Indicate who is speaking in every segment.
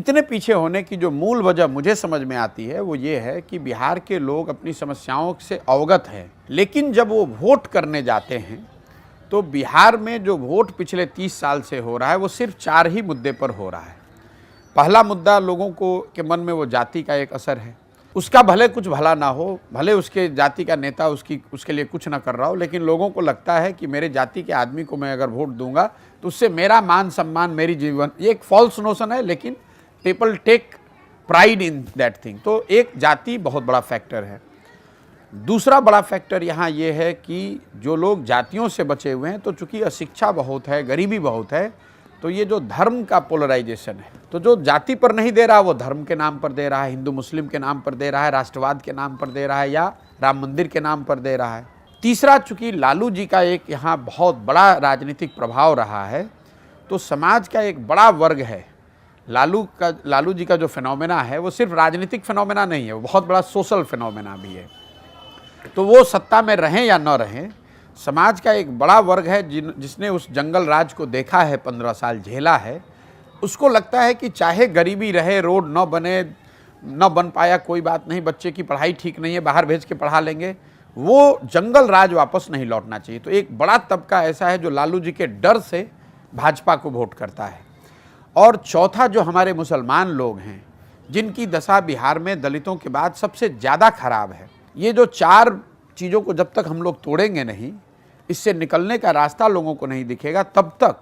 Speaker 1: इतने पीछे होने की जो मूल वजह मुझे समझ में आती है वो ये है कि बिहार के लोग अपनी समस्याओं से अवगत हैं, लेकिन जब वो वोट करने जाते हैं तो बिहार में जो वोट पिछले 30 साल से हो रहा है वो सिर्फ 4 ही मुद्दे पर हो रहा है। पहला मुद्दा लोगों को के मन में वो जाति का एक असर है, उसका भले कुछ भला ना हो, भले उसके जाति का नेता उसके लिए कुछ ना कर रहा हो, लेकिन लोगों को लगता है कि मेरे जाति के आदमी को मैं अगर वोट दूंगा तो उससे मेरा मान सम्मान, मेरी जीवन, ये एक फॉल्स नोशन है, लेकिन people take pride in that thing. तो एक जाति बहुत बड़ा फैक्टर है। दूसरा बड़ा फैक्टर यहाँ ये है कि जो लोग जातियों से बचे हुए हैं, तो चूंकि अशिक्षा बहुत है, गरीबी बहुत है, तो ये जो धर्म का पोलराइजेशन है, तो जो जाति पर नहीं दे रहा वो धर्म के नाम पर दे रहा है, हिंदू मुस्लिम के नाम पर दे रहा है, राष्ट्रवाद के नाम पर दे रहा है, या राम मंदिर के नाम पर दे रहा है। तीसरा, चूंकि लालू जी का एक यहाँ बहुत बड़ा राजनीतिक प्रभाव रहा है, तो समाज का एक बड़ा वर्ग है, लालू जी का जो फिनोमेना है वो सिर्फ राजनीतिक फिनोमेना नहीं है, वो बहुत बड़ा सोशल फिनोमेना भी है। तो वो सत्ता में रहें या न रहें, समाज का एक बड़ा वर्ग है जिसने उस जंगल राज को देखा है, 15 साल झेला है, उसको लगता है कि चाहे गरीबी रहे, रोड न बन पाया, कोई बात नहीं, बच्चे की पढ़ाई ठीक नहीं है, बाहर भेज के पढ़ा लेंगे, वो जंगल राज वापस नहीं लौटना चाहिए। तो एक बड़ा तबका ऐसा है जो लालू जी के डर से भाजपा को वोट करता है। और चौथा, जो हमारे मुसलमान लोग हैं, जिनकी दशा बिहार में दलितों के बाद सबसे ज़्यादा खराब है। ये जो 4 चीज़ों को जब तक हम लोग तोड़ेंगे नहीं, इससे निकलने का रास्ता लोगों को नहीं दिखेगा, तब तक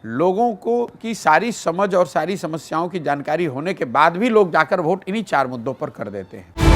Speaker 1: लोगों को की सारी समझ और सारी समस्याओं की जानकारी होने के बाद भी लोग जाकर वोट इन्हीं 4 मुद्दों पर कर देते हैं।